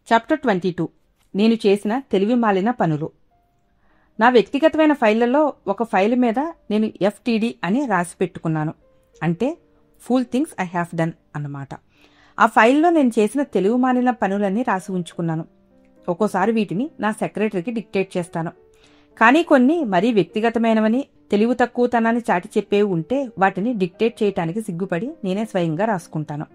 Chapter 22 నేను చేసిన తెలివి మాలిన పనులు. నా వ్యక్తిగతమైన ఫైళ్లలో ఒక ఫైల్ మీద నేను FTD అని రాసి పెట్టుకున్నాను. అంటే fool things I have done అన్నమాట. ఆ ఫైల్లో నేను చేసిన తెలివి మాలిన పనులన్నీ రాసి ఉంచుకున్నాను. ఒక్కోసారి వీటిని నా సెక్రటరీకి డిక్టేట్ చేస్తాను. కానీ కొన్ని మరీ వ్యక్తిగతమైనవని, తెలివి తక్కువతనాన్ని చాటి చెప్పేవి ఉంటే వాటిని డిక్టేట్ చేయటానికి సిగ్గుపడి నేనే స్వయంగా రాసుకుంటాను.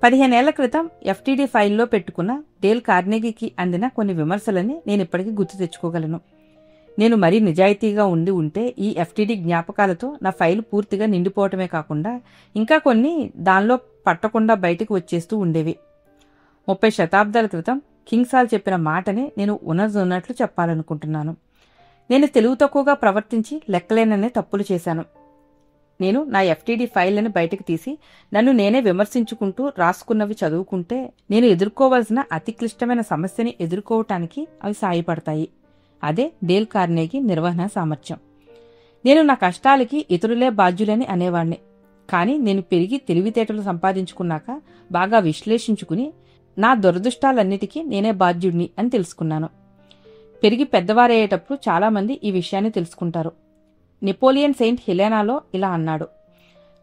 15 ఏళ్ల క్రితం FTD ఫైల్లో పెట్టుకున్న డేల్ కార్నెగీకి అందిన కొన్ని విమర్శలని నేనిప్పటికీ గుర్తు తెచ్చుకోగలను. నేను మరీ నిజాయితీగా ఉంటే ఈ FTD జ్ఞాపకాలతో నా ఫైలు పూర్తిగా నిండిపోవటమే కాకుండా ఇంకా కొన్ని దానిలో పట్టకుండా బయటకు వచ్చేస్తూ ఉండేవి. 30 శతాబ్దాల క్రితం కింగ్సాల్ చెప్పిన మాటని నేను ఉన్నట్లు చెప్పాలనుకుంటున్నాను. నేను తెలివి తక్కువగా ప్రవర్తించి లెక్కలేననే తప్పులు చేశాను. నేను నా FTD ఫైళ్ళని బయటకు తీసి నన్ను నేనే విమర్శించుకుంటూ రాసుకున్నవి చదువుకుంటే నేను ఎదుర్కోవాల్సిన అతి క్లిష్టమైన సమస్యని ఎదుర్కోవటానికి అవి సాయపడతాయి. అదే డేల్ కార్నెగీ నిర్వహణ సామర్థ్యం. నేను నా కష్టాలకి ఇతరులే బాధ్యులని అనేవాణ్ణి. కానీ నేను పెరిగి తెలివితేటలు సంపాదించుకున్నాక బాగా విశ్లేషించుకుని నా దురదృష్టాలన్నిటికీ నేనే బాధ్యుడిని అని తెలుసుకున్నాను. పెరిగి పెద్దవారయ్యేటప్పుడు చాలామంది ఈ విషయాన్ని తెలుసుకుంటారు. నెపోలియన్ సెయింట్ హెలెనాలో ఇలా అన్నాడు: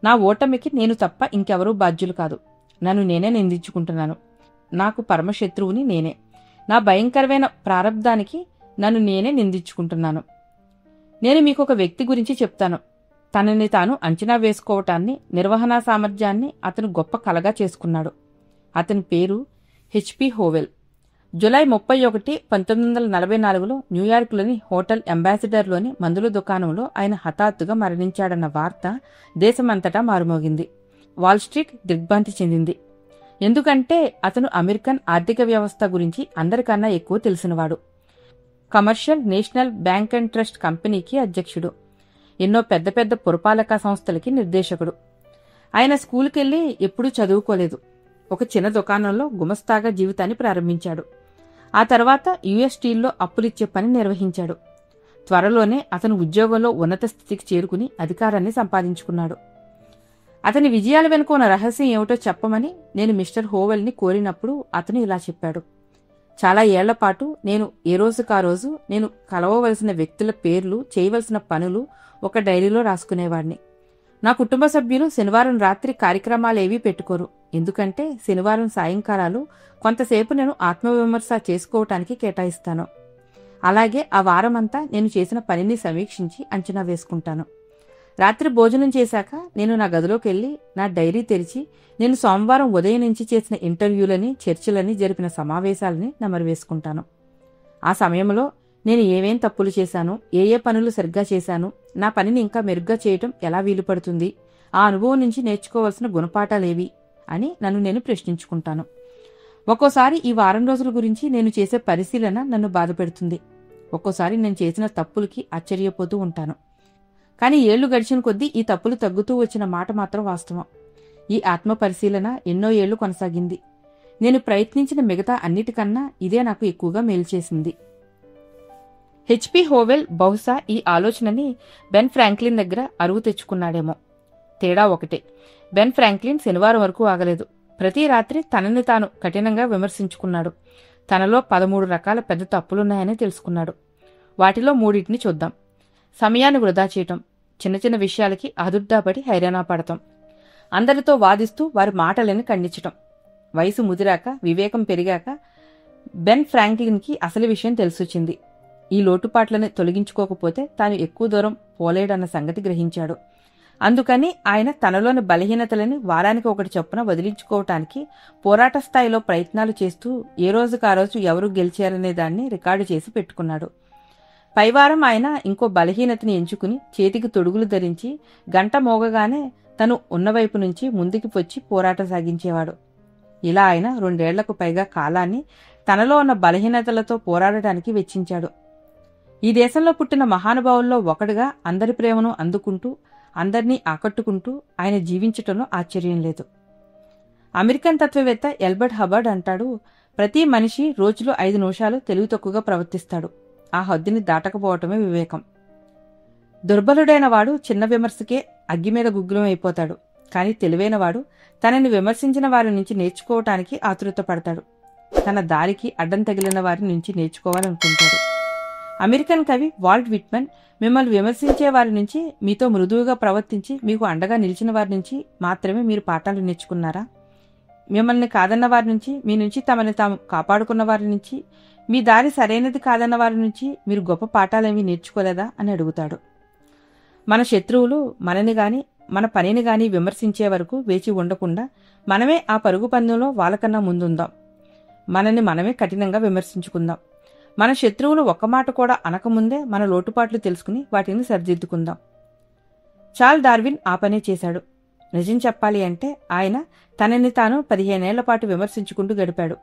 నా ఓటమికి నేను తప్ప ఇంకెవరూ బాధ్యులు కాదు. నన్ను నేనే నిందించుకుంటున్నాను. నాకు పరమశత్రువుని నేనే. నా భయంకరమైన ప్రారబ్ధానికి నన్ను నేనే నిందించుకుంటున్నాను. నేను మీకు ఒక వ్యక్తి గురించి చెప్తాను. తనని తాను అంచనా వేసుకోవటాన్ని, నిర్వహణా సామర్థ్యాన్ని అతను గొప్ప కలగా చేసుకున్నాడు. అతని పేరు HP హోవెల్. జులై 31, 1944లో న్యూయార్క్లోని హోటల్ అంబాసిడర్లోని మందుల దుకాణంలో ఆయన హఠాత్తుగా మరణించాడన్న వార్త దేశమంతటా మారుమోగింది. వాల్స్ట్రీట్ దిగ్భ్రాంతి చెందింది. ఎందుకంటే అతను అమెరికన్ ఆర్థిక వ్యవస్థ గురించి అందరికన్నా ఎక్కువ తెలిసినవాడు. Commercial national bank and trust కంపెనీకి అధ్యక్షుడు. ఎన్నో పెద్ద పెద్ద పురపాలక సంస్థలకి నిర్దేశకుడు. ఆయన స్కూల్కెళ్ళి ఎప్పుడూ చదువుకోలేదు. ఒక చిన్న దుకాణంలో గుమస్తాగా జీవితాన్ని ప్రారంభించాడు. ఆ తర్వాత US స్టీల్లో అప్పులిచ్చే పని నిర్వహించాడు. త్వరలోనే అతను ఉద్యోగంలో ఉన్నత స్థితికి చేరుకుని అధికారాన్ని సంపాదించుకున్నాడు. అతని విజయాల వెనుక ఉన్న రహస్యం ఏమిటో చెప్పమని నేను మిస్టర్ హోవెల్ని కోరినప్పుడు అతను ఇలా చెప్పాడు: చాలా ఏళ్లపాటు నేను ఏ రోజుకారోజు నేను కలవవలసిన వ్యక్తుల పేర్లు, చేయవలసిన పనులు ఒక డైరీలో రాసుకునేవాడిని. నా కుటుంబ సభ్యులు శనివారం రాత్రి కార్యక్రమాలేవీ పెట్టుకోరు. ఎందుకంటే శనివారం సాయంకాలాలు కొంతసేపు నేను ఆత్మవిమర్శ చేసుకోవటానికి కేటాయిస్తాను. అలాగే ఆ వారమంతా నేను చేసిన పనిని సమీక్షించి అంచనా వేసుకుంటాను. రాత్రి భోజనం చేశాక నేను నా గదిలోకి వెళ్ళి నా డైరీ తెరిచి నేను సోమవారం ఉదయం నుంచి చేసిన ఇంటర్వ్యూలని, చర్చలని, జరిపిన సమావేశాలని నెమరు వేసుకుంటాను. ఆ సమయంలో నేను ఏమేం తప్పులు చేశాను, ఏ పనులు సరిగ్గా చేశాను, నా పనిని ఇంకా మెరుగ్గా చేయటం ఎలా వీలుపడుతుంది, ఆ అనుభవం నుంచి నేర్చుకోవాల్సిన గుణపాఠాలేవి అని నన్ను నేను ప్రశ్నించుకుంటాను. ఒక్కోసారి ఈ వారం రోజుల గురించి నేను చేసే పరిశీలన నన్ను బాధపెడుతుంది. ఒక్కోసారి నేను చేసిన తప్పులకి ఆశ్చర్యపోతూ ఉంటాను. కానీ ఏళ్లు గడిచిన కొద్దీ ఈ తప్పులు తగ్గుతూ వచ్చిన మాట మాత్రం వాస్తవం. ఈ ఆత్మ పరిశీలన ఎన్నో ఏళ్లు కొనసాగింది. నేను ప్రయత్నించిన మిగతా అన్నిటికన్నా ఇదే నాకు ఎక్కువగా మేలు చేసింది. HP హోవెల్ బహుశా ఈ ఆలోచనని బెన్ ఫ్రాంక్లిన్ దగ్గర అరువు తెచ్చుకున్నాడేమో. తేడా ఒకటే, బెన్ ఫ్రాంక్లిన్ శనివారం వరకు ఆగలేదు. ప్రతి రాత్రి తనని తాను కఠినంగా విమర్శించుకున్నాడు. తనలో 13 రకాల పెద్ద తప్పులున్నాయని తెలుసుకున్నాడు. వాటిలో 3 చూద్దాం. సమయాన్ని వృధా చేయటం, చిన్న చిన్న విషయాలకి ఆదుర్దాపడి హైరానా పడటం, అందరితో వాదిస్తూ వారి మాటలని ఖండించటం. వయసు ముదిరాక, వివేకం పెరిగాక బెన్ ఫ్రాంక్లిన్కి అసలు విషయం తెలిసొచ్చింది. ఈ లోటుపాట్లని తొలగించుకోకపోతే తాను ఎక్కువ దూరం పోలేడన్న సంగతి గ్రహించాడు. అందుకని ఆయన తనలోని బలహీనతలని వారానికి ఒకటి చొప్పున వదిలించుకోవటానికి పోరాట స్థాయిలో ప్రయత్నాలు చేస్తూ ఏ రోజుకారోజు ఎవరు గెలిచారనే దాన్ని రికార్డు చేసి పెట్టుకున్నాడు. పైవారం ఆయన ఇంకో బలహీనతని ఎంచుకుని చేతికి తొడుగులు ధరించి గంట మోగగానే తను ఉన్నవైపు నుంచి ముందుకు వచ్చి పోరాటం సాగించేవాడు. ఇలా ఆయన 2 ఏళ్లకు పైగా కాలాన్ని తనలో ఉన్న బలహీనతలతో పోరాడటానికి వెచ్చించాడు. ఈ దేశంలో పుట్టిన మహానుభావుల్లో ఒకడుగా అందరి ప్రేమను అందుకుంటూ అందర్నీ ఆకట్టుకుంటూ ఆయన జీవించటంలో ఆశ్చర్యం లేదు. అమెరికన్ తత్వవేత్త ఎల్బర్ట్ హబర్డ్ అంటాడు: ప్రతి మనిషి రోజులో 5 నిమిషాలు తెలివి తక్కువగా ప్రవర్తిస్తాడు. ఆ హద్దుని దాటకపోవటమే వివేకం. దుర్బలుడైన వాడు చిన్న విమర్శకే అగ్గి మీద గుగ్గులం అయిపోతాడు. కానీ తెలివైనవాడు తనని విమర్శించిన వారి నుంచి నేర్చుకోవటానికి ఆతృత పడతాడు. తన దారికి అడ్డం తగిలిన వారి నుంచి నేర్చుకోవాలనుకుంటాడు. అమెరికన్ కవి వాల్ట్ విట్మన్ మిమ్మల్ని విమర్శించే వారి నుంచి, మీతో మృదువుగా ప్రవర్తించి మీకు అండగా నిలిచిన వారి నుంచి మాత్రమే మీరు పాఠాలు నేర్చుకున్నారా? మిమ్మల్ని కాదన్న వారి నుంచి, మీ నుంచి తమని తాము కాపాడుకున్న వారి నుంచి, మీ దారి సరైనది కాదన్న వారి నుంచి మీరు గొప్ప పాఠాలేమీ నేర్చుకోలేదా అని అడుగుతాడు. మన శత్రువులు మనని గాని మన పనిని గాని విమర్శించే వరకు వేచి ఉండకుండా మనమే ఆ పరుగు పందెంలో వాళ్ళకన్నా ముందుందాం. మనని మనమే కఠినంగా విమర్శించుకుందాం. మన శత్రువులు ఒక్క మాట కూడా అనకముందే మన లోటుపాట్లు తెలుసుకుని వాటిని సరిదిద్దుకుందాం. చార్లెస్ డార్విన్ ఆ పనే చేశాడు. నిజం చెప్పాలి అంటే ఆయన తనని తాను 15 ఏళ్ల పాటు విమర్శించుకుంటూ గడిపాడు.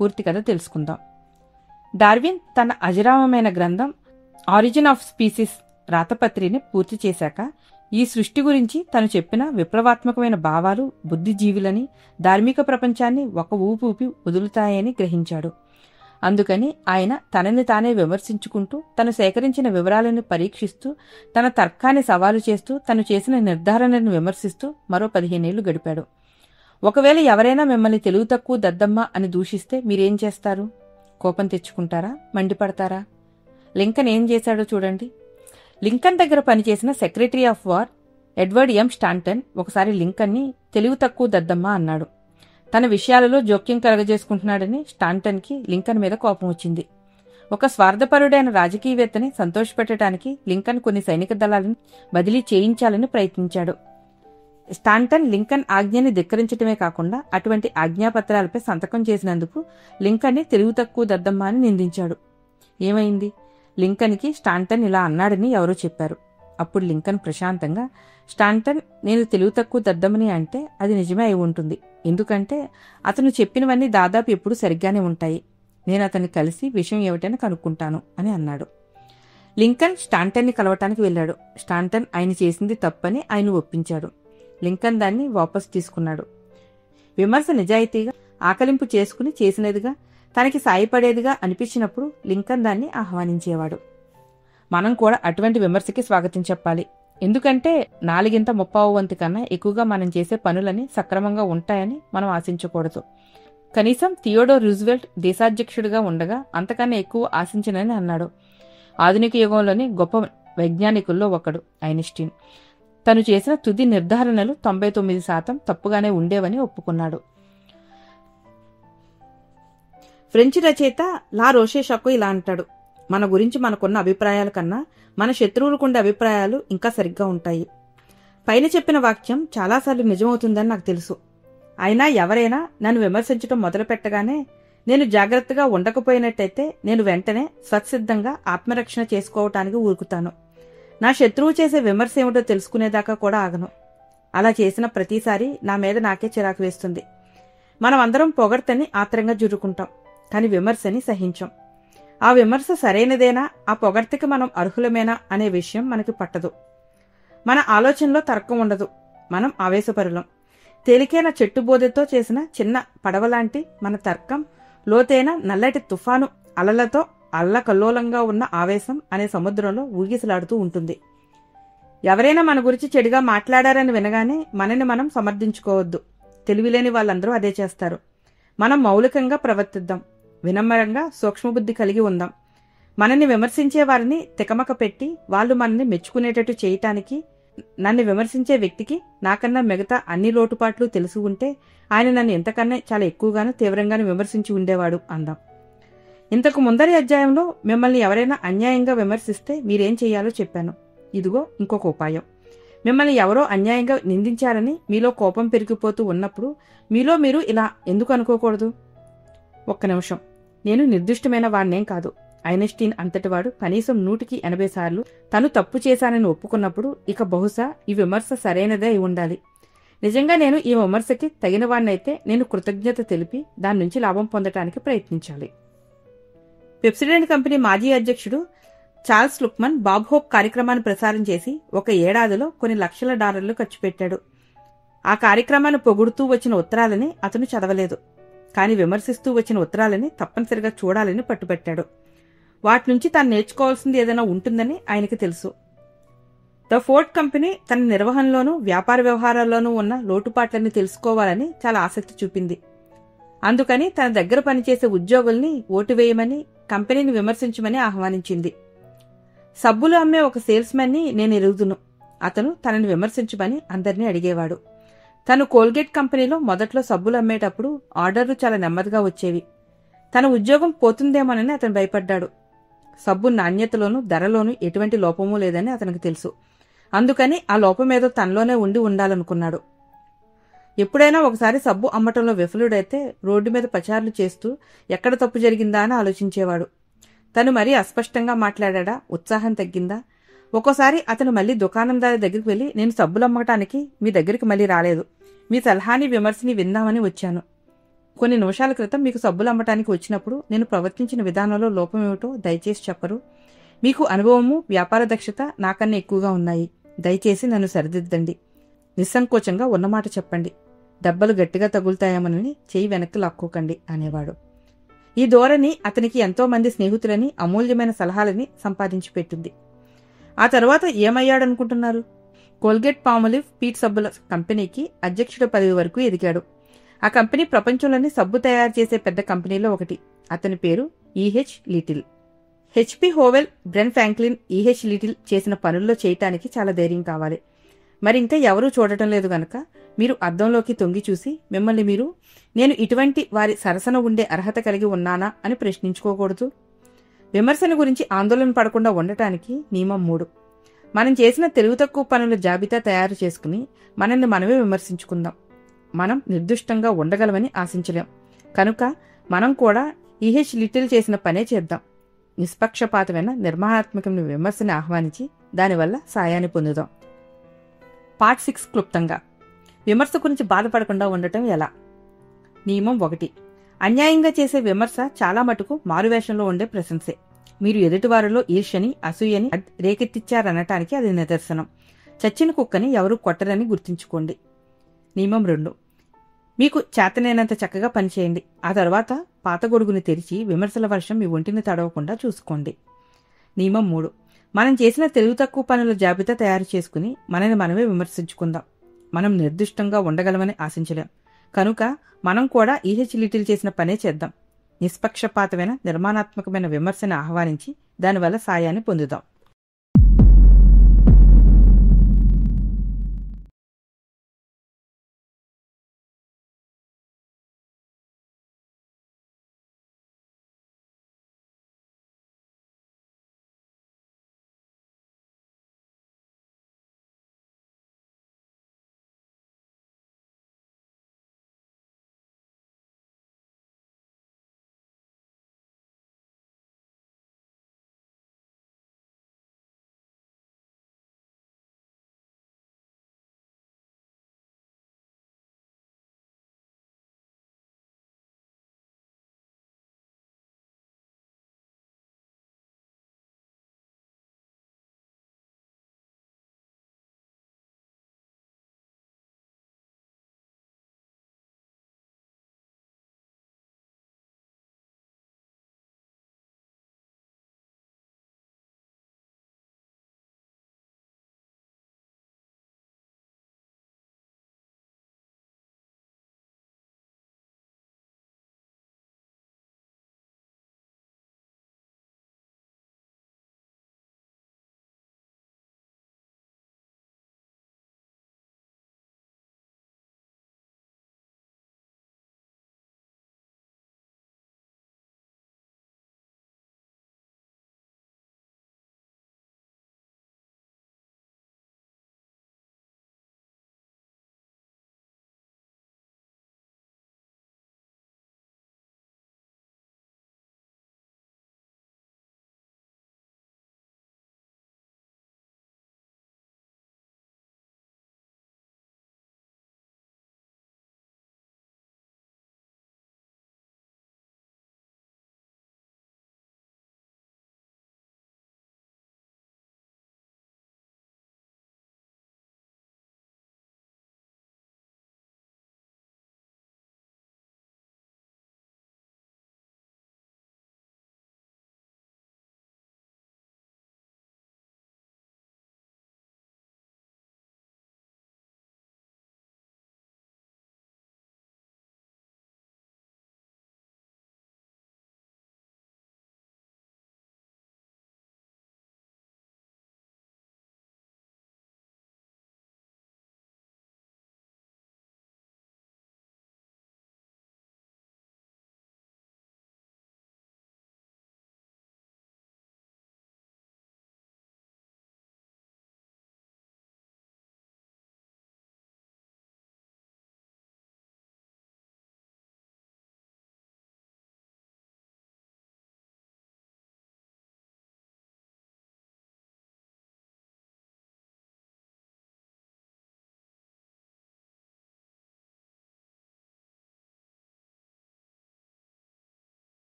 పూర్తి కథ తెలుసుకుందాం. డార్విన్ తన అజరామమైన గ్రంథం ఆరిజిన్ ఆఫ్ స్పీసీస్ రాతపత్రిని పూర్తి చేశాక ఈ సృష్టి గురించి తను చెప్పిన విప్లవాత్మకమైన భావాలు బుద్ధిజీవులని, ధార్మిక ప్రపంచాన్ని ఒక ఊపి ఊపి వదులుతాయని గ్రహించాడు. అందుకని ఆయన తనని తానే విమర్శించుకుంటూ, తను సేకరించిన వివరాలను పరీక్షిస్తూ, తన తర్కాన్ని సవాలు చేస్తూ, తను చేసిన నిర్ధారణను విమర్శిస్తూ మరో 15 ఏళ్లు గడిపాడు. ఒకవేళ ఎవరైనా మిమ్మల్ని తెలివి తక్కువ దద్దమ్మ అని దూషిస్తే మీరేం చేస్తారు? కోపం తెచ్చుకుంటారా? మండిపడతారా? లింకన్ ఏం చేశాడో చూడండి. లింకన్ దగ్గర పనిచేసిన secretary of war Edward M Staunton ఒకసారి లింకన్ని తెలివి తక్కువ దద్దమ్మ అన్నాడు. తన విషయాలలో జోక్యం కలగజేసుకుంటున్నాడని స్టాంటన్కి లింకన్ మీద కోపం వచ్చింది. ఒక స్వార్థపరుడైన రాజకీయవేత్తని సంతోషపెట్టడానికి లింకన్ కొన్ని సైనిక దళాలను బదిలీ చేయించాలని ప్రయత్నించాడు. స్టాంటన్ లింకన్ ఆజ్ఞని ధిక్కరించడమే కాకుండా అటువంటి ఆజ్ఞాపత్రాలపై సంతకం చేసినందుకు లింకన్ని తెలివి తక్కువ దద్దమ్మ అని నిందించాడు. ఏమైంది? లింకన్కి స్టాంటన్ ఇలా అన్నాడని ఎవరో చెప్పారు. అప్పుడు లింకన్ ప్రశాంతంగా, స్టాంటన్ నేను తెలివి తక్కువ దద్దమ్మని అంటే అది నిజమే అయి ఉంటుంది. ఎందుకంటే అతను చెప్పినవన్నీ దాదాపు ఎప్పుడు సరిగ్గానే ఉంటాయి. నేను అతన్ని కలిసి విషయం ఏమిటని కనుక్కుంటాను అని అన్నాడు. లింకన్ స్టాంటన్ని కలవటానికి వెళ్ళాడు. స్టాంటన్ ఆయన చేసింది తప్పని ఆయన ఒప్పించాడు. లింకన్ దాన్ని వాపసు తీసుకున్నాడు. విమర్శ నిజాయితీగా ఆకలింపు చేసుకుని చేసినదిగా, తనకి సాయపడేదిగా అనిపించినప్పుడు లింకన్ దాన్ని ఆహ్వానించేవాడు. మనం కూడా అటువంటి విమర్శకి స్వాగతం చెప్పాలి. ఎందుకంటే 4/3 కన్నా ఎక్కువగా మనం చేసే పనులని సక్రమంగా ఉంటాయని మనం ఆశించకూడదు. కనీసం థియోడోర్ రూజ్వెల్ట్ దేశాధ్యక్షుడిగా ఉండగా అంతకన్నా ఎక్కువ ఆశించనని అన్నాడు. ఆధునిక యుగంలోని గొప్ప వైజ్ఞానికుల్లో ఒకడు ఐన్స్టీన్. తను చేసిన తుది నిర్ధారణలు 99% తప్పుగానే ఉండేవని ఒప్పుకున్నాడు. ఫ్రెంచ్ రచయిత లా రోషే-షాకో ఇలా అంటాడు: మన గురించి మనకున్న అభిప్రాయాల కన్నా మన శత్రువులకుండే అభిప్రాయాలు ఇంకా సరిగ్గా ఉంటాయి. పైన చెప్పిన వాక్యం చాలాసార్లు నిజమవుతుందని నాకు తెలుసు. అయినా ఎవరైనా నన్ను విమర్శించడం మొదలు పెట్టగానే నేను జాగ్రత్తగా ఉండకపోయినట్టయితే నేను వెంటనే స్వచ్ఛసిద్ధంగా ఆత్మరక్షణ చేసుకోవటానికి ఊరుకుతాను. నా శత్రువు చేసే విమర్శ ఏమిటో తెలుసుకునేదాకా కూడా ఆగను. అలా చేసిన ప్రతిసారి నా మీద నాకే చిరాకు వేస్తుంది. మనం అందరం పొగడ్తని ఆత్రంగా జురుకుంటాం, కానీ విమర్శని సహించం. ఆ విమర్శ సరైనదేనా, ఆ పొగడ్తకి మనం అర్హులమేనా అనే విషయం మనకి పట్టదు. మన ఆలోచనలో తర్కం ఉండదు. మనం ఆవేశపరులం. తేలికైన చెట్టుబోదెతో చేసిన చిన్న పడవలాంటి మన తర్కం లోతైన నల్లటి తుఫాను అలలతో అల్లకల్లోలంగా ఉన్న ఆవేశం అనే సముద్రంలో ఊగిసలాడుతూ ఉంటుంది. ఎవరైనా మన గురించి చెడుగా మాట్లాడారని వినగానే మనని మనం సమర్థించుకోవద్దు. తెలివిలేని వాళ్ళందరూ అదే చేస్తారు. మనం మౌలికంగా ప్రవర్తిద్దాం. వినమ్రంగా సూక్ష్మబుద్ధి కలిగి ఉందాం. మనల్ని విమర్శించే వారిని తికమక పెట్టి వాళ్ళు మనల్ని మెచ్చుకునేటట్టు చేయటానికి, నన్ను విమర్శించే వ్యక్తికి నాకన్నా మిగతా అన్ని లోటుపాట్లు తెలిసి ఉంటే ఆయన నన్ను ఇంతకన్నా చాలా ఎక్కువగానూ తీవ్రంగానూ విమర్శించి ఉండేవాడు అందాం. ఇంతకు ముందరి అధ్యాయంలో మిమ్మల్ని ఎవరైనా అన్యాయంగా విమర్శిస్తే మీరేం చేయాలో చెప్పాను. ఇదిగో ఇంకొక ఉపాయం. మిమ్మల్ని ఎవరో అన్యాయంగా నిందించారని మీలో కోపం పెరిగిపోతూ ఉన్నప్పుడు మీలో మీరు ఇలా ఎందుకు అనుకోకూడదు? ఒక్క నిమిషం. నేను నిర్దిష్టమైన వాడినేం కాదు. ఐన్స్టీన్ అంతటివాడు కనీసం 180 సార్లు తను తప్పు చేశానని ఒప్పుకున్నప్పుడు ఇక బహుశా ఈ విమర్శ సరైనదే అయి ఉండాలి. నిజంగా నేను ఈ విమర్శకి తగిన వాడినైతే నేను కృతజ్ఞత తెలిపి దాని నుంచి లాభం పొందటానికి ప్రయత్నించాలి. పెప్సిడెంట్ కంపెనీ మాజీ అధ్యక్షుడు చార్ల్స్ లుక్మన్ బాబ్ హోప్ కార్యక్రమాన్ని ప్రసారం చేసి ఒక ఏడాదిలో కొన్ని లక్షల డాలర్లు ఖర్చు పెట్టాడు. ఆ కార్యక్రమాన్ని పొగుడుతూ వచ్చిన ఉత్తరాలని అతను చదవలేదు, కానీ విమర్శిస్తూ వచ్చిన ఉత్తరాలని తప్పనిసరిగా చూడాలని పట్టుబట్టాడు. వాటి నుంచి తాను నేర్చుకోవాల్సింది ఏదైనా ఉంటుందని ఆయనకి తెలుసు. ద ఫోర్డ్ కంపెనీ తన నిర్వహణలోనూ వ్యాపార వ్యవహారాల్లోనూ ఉన్న లోటుపాట్లని తెలుసుకోవాలని చాలా ఆసక్తి చూపింది. అందుకని తన దగ్గర పనిచేసే ఉద్యోగుల్ని ఓటు వేయమని, కంపెనీని విమర్శించమని ఆహ్వానించింది. సబ్బులు అమ్మే ఒక సేల్స్మెన్ని నేను ఎరుగుదును. అతను తనని విమర్శించమని అందరినీ అడిగేవాడు. తను కోల్గేట్ కంపెనీలో మొదట్లో సబ్బులు అమ్మేటప్పుడు ఆర్డర్లు చాలా నెమ్మదిగా వచ్చేవి. తన ఉద్యోగం పోతుందేమోనని అతను భయపడ్డాడు. సబ్బు నాణ్యతలోనూ ధరలోనూ ఎటువంటి లోపమూ లేదని అతనికి తెలుసు. అందుకని ఆ లోపమేదో తనలోనే ఉండాలనుకున్నాడు. ఎప్పుడైనా ఒకసారి సబ్బు అమ్మటంలో విఫలుడైతే రోడ్డు మీద పచారులు చేస్తూ ఎక్కడ తప్పు జరిగిందా అని ఆలోచించేవాడు. తను మరీ అస్పష్టంగా మాట్లాడా, ఉత్సాహం తగ్గిందా? ఒక్కోసారి అతను మళ్లీ దుకాణందారి దగ్గరికి వెళ్లి, నేను సబ్బులు అమ్మటానికి మీ దగ్గరికి మళ్లీ రాలేదు, మీ సలహాని విమర్శని విందామని వచ్చాను. కొన్ని నిమిషాల క్రితం మీకు సబ్బులు అమ్మటానికి వచ్చినప్పుడు నేను ప్రవర్తించిన విధానంలో లోపమేమిటో దయచేసి చెప్పరు. మీకు అనుభవము, వ్యాపార దక్షత నాకన్నా ఎక్కువగా ఉన్నాయి. దయచేసి నన్ను సరిదిద్దండి. నిస్సంకోచంగా ఉన్నమాట చెప్పండి. దెబ్బలు గట్టిగా తగులుతాయేమోనని చెయ్యి వెనక్కి లాక్కోకండి అనేవాడు. ఈ ధోరణి అతనికి ఎంతో మంది స్నేహితులని, అమూల్యమైన సలహాలని సంపాదించి పెట్టింది. ఆ తర్వాత ఏమయ్యాడనుకుంటున్నారు? కోల్గేట్ పామోలివ్ పీట్ సబ్బుల కంపెనీకి అధ్యక్షుడి పదవి వరకు ఎదిగాడు. ఆ కంపెనీ ప్రపంచంలోని సబ్బు తయారు చేసే పెద్ద కంపెనీలో ఒకటి. అతని పేరు EH little. HP Howell, bran Franklin EH little చేసిన పనుల్లో చేయటానికి చాలా ధైర్యం కావాలి. మరి ఇంకా ఎవరూ చూడటం లేదు గనక మీరు అద్దంలోకి తొంగి చూసి మిమ్మల్ని మీరు, నేను ఇటువంటి వారి సరసన ఉండే అర్హత కలిగి ఉన్నానా అని ప్రశ్నించుకోకూడదు. విమర్శల గురించి ఆందోళన పడకుండా ఉండటానికి నియమం 3. మనం చేసిన తెలివి తక్కువ పనుల జాబితా తయారు చేసుకుని మనల్ని మనమే విమర్శించుకుందాం. మనం నిర్దుష్టంగా ఉండగలమని ఆశించలేం. కనుక మనం కూడా ఈహెచ్ లిటిల్ చేసిన పనే చేద్దాం. నిష్పక్షపాతమైన నిర్మాణాత్మకమైన విమర్శని ఆహ్వానించి దానివల్ల సాయాన్ని పొందుదాం. పార్ట్ 6 క్లుప్తంగా. విమర్శ గురించి బాధపడకుండా ఉండటం ఎలా? నియమం 1. అన్యాయంగా చేసే విమర్శ చాలా మటుకు మారువేషంలో ఉండే ప్రశంసే. మీరు ఎదుటివారిలో ఈర్ష్యని, అసూయని రేకెత్తిచ్చారనటానికి అది నిదర్శనం. చచ్చిన కుక్కని ఎవరూ కొట్టరని గుర్తుంచుకోండి. నియమం 2. మీకు చేతనైనంత చక్కగా పనిచేయండి. ఆ తర్వాత పాత గొడుగుని తెరిచి విమర్శల వర్షం మీ ఒంటిని తడవకుండా చూసుకోండి. నియమం 3. మనం చేసిన తెలివి తక్కువ పనుల జాబితా తయారు చేసుకుని మనని మనమే విమర్శించుకుందాం. మనం నిర్దిష్టంగా ఉండగలమని ఆశించలేం. కనుక మనం కూడా ఈహెచ్ లిటిల్ చేసిన పనే చేద్దాం. నిష్పక్షపాతమైన నిర్మాణాత్మకమైన విమర్శను ఆహ్వానించి దానివల్ల సాయాన్ని పొందుదాం.